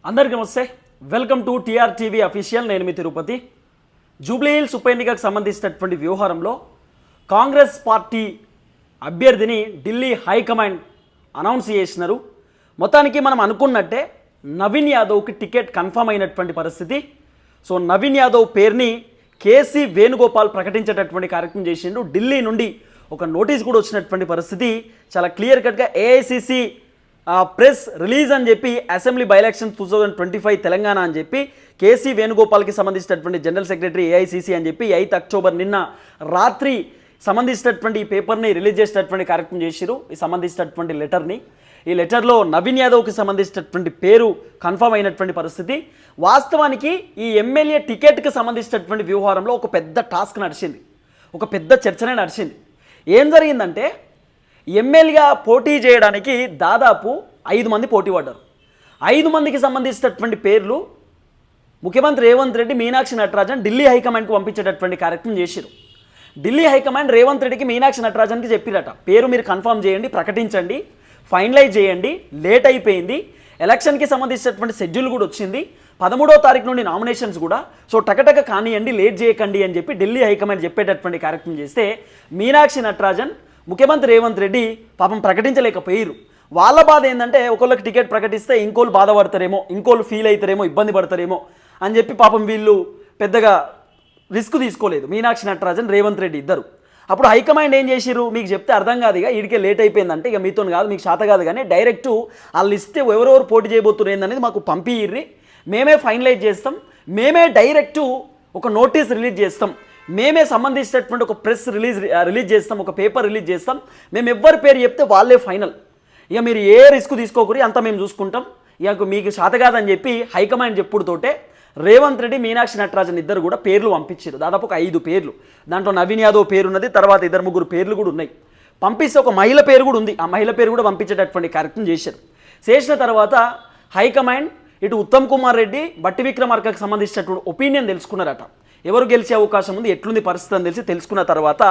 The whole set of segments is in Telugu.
అందరికీ నమస్తే. Welcome to TR TV official. నేను మీ తిరుపతి. జూబ్లీ హిల్స్ ఉప ఎన్నికకు సంబంధించినటువంటి వ్యవహారంలో కాంగ్రెస్ పార్టీ అభ్యర్థిని ఢిల్లీ హైకమాండ్ అనౌన్స్ చేసినారు. మొత్తానికి మనం అనుకున్నట్టే నవీన్ యాదవ్కి టికెట్ కన్ఫర్మ్ అయినటువంటి పరిస్థితి. సో నవీన్ యాదవ్ పేరుని కేసీ వేణుగోపాల్ ప్రకటించేటటువంటి కార్యక్రమం చేసిండు. ఢిల్లీ నుండి ఒక నోటీస్ కూడా వచ్చినటువంటి పరిస్థితి. చాలా క్లియర్ కట్గా ఏఐసిసి ప్రెస్ రిలీజ్ అని చెప్పి అసెంబ్లీ బై ఎలక్షన్ 2025 తెలంగాణ అని చెప్పి కేసీ వేణుగోపాల్కి సంబంధించినటువంటి జనరల్ సెక్రటరీ ఏఐసిసి అని చెప్పి 8 అక్టోబర్ నిన్న రాత్రి సంబంధించినటువంటి ఈ పేపర్ని రిలీజ్ చేసినటువంటి కార్యక్రమం చేసిరు. ఈ సంబంధించినటువంటి లెటర్ని, ఈ లెటర్లో నవీన్ యాదవ్కి సంబంధించినటువంటి పేరు కన్ఫర్మ్ అయినటువంటి పరిస్థితి. వాస్తవానికి ఈ ఎమ్మెల్యే టికెట్కి సంబంధించినటువంటి వ్యవహారంలో ఒక పెద్ద టాస్క్ నడిచింది, ఒక పెద్ద చర్చనే నడిచింది. ఏం జరిగిందంటే ఎమ్మెల్యేగా పోటీ చేయడానికి దాదాపు 5 మంది పోటీ పడ్డారు. 5 మందికి సంబంధించినటువంటి పేర్లు ముఖ్యమంత్రి రేవంత్ రెడ్డి, మీనాక్షి నటరాజన్ ఢిల్లీ హైకమాండ్కి పంపించేటటువంటి కార్యక్రమం చేశారు. ఢిల్లీ హైకమాండ్ రేవంత్ రెడ్డికి, మీనాక్షి నటరాజన్కి చెప్పిరట, పేరు మీరు కన్ఫర్మ్ చేయండి, ప్రకటించండి, ఫైనలైజ్ చేయండి, లేట్ అయిపోయింది, ఎలక్షన్కి సంబంధించినటువంటి షెడ్యూల్ కూడా వచ్చింది, 13వ తారీఖు నుండి నామినేషన్స్ కూడా, సో టకటక కానియండి, లేట్ చేయకండి అని చెప్పి ఢిల్లీ హైకమాండ్ చెప్పేటటువంటి కార్యక్రమం చేస్తే మీనాక్షి నటరాజన్, ముఖ్యమంత్రి రేవంత్ రెడ్డి పాపం ప్రకటించలేకపోయారు. వాళ్ళ బాధ ఏంటంటే ఒకళ్ళకి టికెట్ ప్రకటిస్తే ఇంకోళ్ళు బాధపడతారేమో, ఇంకోళ్ళు ఫీల్ అవుతారేమో, ఇబ్బంది పడతారేమో అని చెప్పి పాపం వీళ్ళు పెద్దగా రిస్క్ తీసుకోలేదు, మీనాక్షి నటరాజన్, రేవంత్ రెడ్డి ఇద్దరు. అప్పుడు హైకమాండ్ ఏం చేసిరు, మీకు చెప్తే అర్థం కాదు, ఇక వీడికే లేట్ అయిపోయిందంటే ఇక మీతో కాదు, మీకు శాత కాదు, కానీ డైరెక్ట్ ఆ లిస్ట్ ఎవరెవరు పోటీ చేయబోతున్నారు ఏందనేది మాకు పంపిర్రి, మేమే ఫైనలైజ్ చేస్తాం, మేమే డైరెక్ట్ ఒక నోటీస్ రిలీజ్ చేస్తాం, మేమే సంబంధించినటువంటి ఒక ప్రెస్ రిలీజ్ చేస్తాం, ఒక పేపర్ రిలీజ్ చేస్తాం, మేము ఎవ్వరి పేరు చెప్తే వాళ్ళే ఫైనల్, ఇక మీరు ఏ రిస్క్ తీసుకోకూరి, అంతా మేము చూసుకుంటాం, ఇక మీకు శాత కాదని చెప్పి హైకమాండ్ చెప్పుడుతోటే రేవంత్ రెడ్డి, మీనాక్షి నటరాజన్ ఇద్దరు కూడా పేర్లు పంపించారు. దాదాపు ఒక 5 పేర్లు, దాంట్లో నవీన్ యాదవ్ పేరు ఉన్నది, తర్వాత 2-3 పేర్లు కూడా ఉన్నాయి. పంపిస్తే ఒక మహిళ పేరు కూడా ఉంది, ఆ మహిళ పేరు కూడా పంపించేటటువంటి కార్యక్రమం చేశారు. చేసిన తర్వాత హైకమాండ్ ఇటు ఉత్తమ్ కుమార్ రెడ్డి, బట్టి విక్రమార్కకు సంబంధించినటువంటి ఒపీనియన్ తెలుసుకున్నారట, ఎవరు గెలిచే అవకాశం ఉంది, ఎట్లుంది పరిస్థితి అని తెలుసుకున్న తర్వాత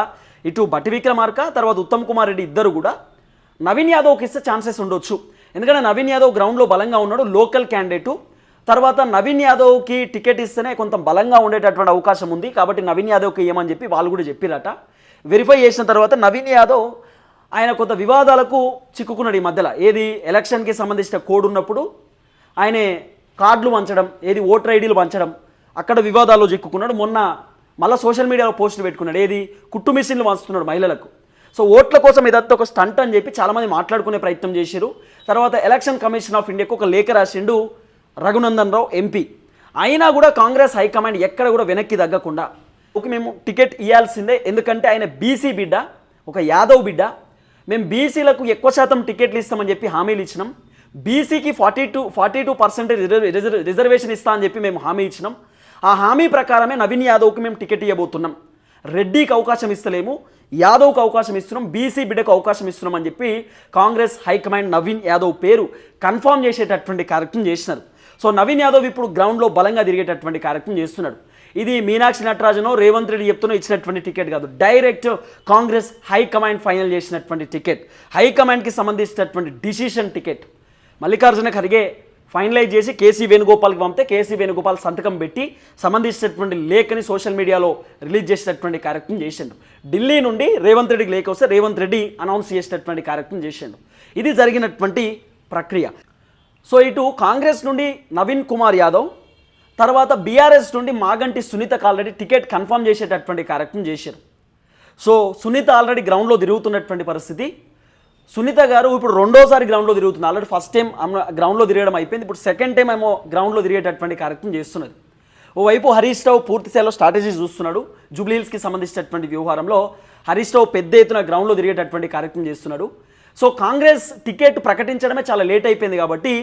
ఇటు బట్టి విక్రమార్క, తర్వాత ఉత్తమ్ కుమార్ రెడ్డి ఇద్దరు కూడా నవీన్ యాదవ్కి ఇస్తే ఛాన్సెస్ ఉండొచ్చు, ఎందుకంటే నవీన్ యాదవ్ గ్రౌండ్లో బలంగా ఉన్నాడు, లోకల్ క్యాండిడేటు, తర్వాత నవీన్ యాదవ్కి టికెట్ ఇస్తేనే కొంత బలంగా ఉండేటటువంటి అవకాశం ఉంది, కాబట్టి నవీన్ యాదవ్కి ఏమని చెప్పి వాళ్ళు కూడా చెప్పిరట. వెరిఫై చేసిన తర్వాత నవీన్ యాదవ్ ఆయన కొంత వివాదాలకు చిక్కుకున్నాడు ఈ మధ్యలో. ఏది ఎలక్షన్కి సంబంధించిన కోడ్ ఉన్నప్పుడు ఆయన కార్డులు పంచడం, ఏది ఓటర్ ఐడీలు పంచడం, అక్కడ వివాదాల్లో చిక్కుకున్నాడు. మొన్న మళ్ళీ సోషల్ మీడియాలో పోస్టులు పెట్టుకున్నాడు, ఏది కుట్టు మిషన్లు పంచుతున్నాడు మహిళలకు. సో ఓట్ల కోసం ఇదంతా ఒక స్టంట్ అని చెప్పి చాలామంది మాట్లాడుకునే ప్రయత్నం చేశారు. తర్వాత ఎలక్షన్ కమిషన్ ఆఫ్ ఇండియాకు ఒక లేఖ రాసిండు రఘునందన్ రావు ఎంపీ. అయినా కూడా కాంగ్రెస్ హైకమాండ్ ఎక్కడ కూడా వెనక్కి తగ్గకుండా ఒక మేము టికెట్ ఇవ్వాల్సిందే, ఎందుకంటే ఆయన బీసీ బిడ్డ, ఒక యాదవ్ బిడ్డ, మేము బీసీలకు ఎక్కువ శాతం టికెట్లు ఇస్తామని చెప్పి హామీలు ఇచ్చినాం, బీసీకి 42% రిజర్వేషన్ ఇస్తా అని చెప్పి మేము హామీ ఇచ్చినాం, ఆ హామీ ప్రకారమే నవీన్ యాదవ్కి మేము టికెట్ ఇవ్వబోతున్నాం, రెడ్డికి అవకాశం ఇస్తలేము, యాదవ్కి అవకాశం ఇస్తున్నాం, బీసీ బిడ్డకు అవకాశం ఇస్తున్నాం అని చెప్పి కాంగ్రెస్ హైకమాండ్ నవీన్ యాదవ్ పేరు కన్ఫర్మ్ చేసేటటువంటి కార్యక్రమం చేసినారు. సో నవీన్ యాదవ్ ఇప్పుడు గ్రౌండ్లో బలంగా తిరిగేటటువంటి కార్యక్రమం చేస్తున్నాడు. ఇది మీనాక్షి నటరాజనో రేవంత్ రెడ్డి చెప్తున్నో ఇచ్చినటువంటి టికెట్ కాదు, డైరెక్ట్ కాంగ్రెస్ హైకమాండ్ ఫైనల్ చేసినటువంటి టికెట్, హైకమాండ్కి సంబంధించినటువంటి decision ticket. Mallikarjuna Kharge finalize చేసి కేసీ వేణుగోపాల్కి పంపితే కేసీ వేణుగోపాల్ సంతకం పెట్టి సంబంధించినటువంటి లేఖని సోషల్ మీడియాలో రిలీజ్ చేసినటువంటి కార్యక్రమం చేసిండు. ఢిల్లీ నుండి రేవంత్ రెడ్డికి లేఖ వస్తే రేవంత్ రెడ్డి అనౌన్స్ చేసినటువంటి కార్యక్రమం చేసిండు. ఇది జరిగినటువంటి ప్రక్రియ. సో ఇటు కాంగ్రెస్ నుండి నవీన్ కుమార్ యాదవ్, తర్వాత బీఆర్ఎస్ నుండి మాగంటి సునీతకు ఆల్రెడీ టికెట్ కన్ఫర్మ్ చేసేటటువంటి కార్యక్రమం చేశారు. సో సునీత ఆల్రెడీ గ్రౌండ్లో తిరుగుతున్నటువంటి పరిస్థితి. సునీత గారు ఇప్పుడు రెండోసారి గ్రౌండ్లో తిరుగుతుంది, ఆల్రెడీ ఫస్ట్ టైం గ్రౌండ్లో తిరగడం అయిపోయింది, ఇప్పుడు సెకండ్ టైం ఏమో గ్రౌండ్లో తిరిగేటటువంటి కార్యక్రమం చేస్తున్నది. ఓవైపు హరీష్ రావు పూర్తి స్థాయిలో స్ట్రాటజీ చూస్తున్నాడు. జూబ్లీ హిల్స్కి సంబంధించినటువంటి వ్యవహారంలో హరీష్ రావు పెద్ద ఎత్తున గ్రౌండ్లో తిరిగేటటువంటి కార్యక్రమం చేస్తున్నాడు. సో కాంగ్రెస్ టికెట్ ప్రకటించడమే చాలా లేట్ అయిపోయింది కాబట్టి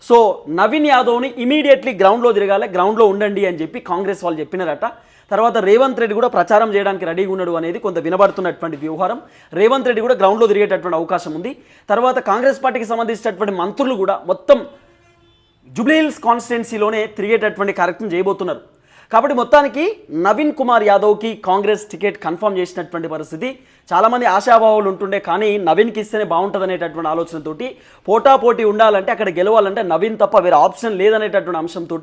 సో నవీన్ యాదవ్ని ఇమీడియట్లీ గ్రౌండ్లో తిరగాలి, గ్రౌండ్లో ఉండండి అని చెప్పి కాంగ్రెస్ వాళ్ళు చెప్పినారట. తర్వాత రేవంత్ రెడ్డి కూడా ప్రచారం చేయడానికి రెడీగా ఉన్నాడు అనేది కొంత వినబడుతున్నటువంటి వ్యవహారం. రేవంత్ రెడ్డి కూడా గ్రౌండ్లో తిరిగేటటువంటి అవకాశం ఉంది. తర్వాత కాంగ్రెస్ పార్టీకి సంబంధించినటువంటి మంత్రులు కూడా మొత్తం జూబ్లీ హిల్స్ కాన్స్టిట్యున్సీలోనే తిరిగేటటువంటి కార్యక్రమం చేయబోతున్నారు. కాబట్టి మొత్తానికి నవీన్ కుమార్ యాదవ్కి కాంగ్రెస్ టికెట్ కన్ఫర్మ్ చేసినటువంటి పరిస్థితి. చాలామంది ఆశాభావాలు ఉంటుండే, కానీ నవీన్కి ఇస్తేనే బాగుంటుంది అనేటటువంటి ఆలోచనతోటి పోటాపోటీ ఉండాలంటే అక్కడ గెలవాలంటే నవీన్ తప్ప వేరే ఆప్షన్ లేదనేటటువంటి అంశంతో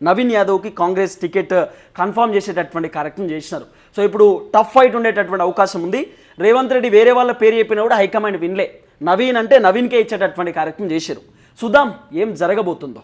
నవీన్ యాదవ్కి కాంగ్రెస్ టికెట్ కన్ఫర్మ్ చేసేటటువంటి కార్యక్రమం చేసినారు. సో ఇప్పుడు టఫ్ ఫైట్ ఉండేటటువంటి అవకాశం ఉంది. రేవంత్ రెడ్డి వేరే వాళ్ళ పేరు చెప్పినా కూడా హైకమాండ్ వినలే, నవీన్ అంటే నవీన్కే ఇచ్చేటటువంటి కార్యక్రమం చేశారు. చూద్దాం ఏం జరగబోతుందో.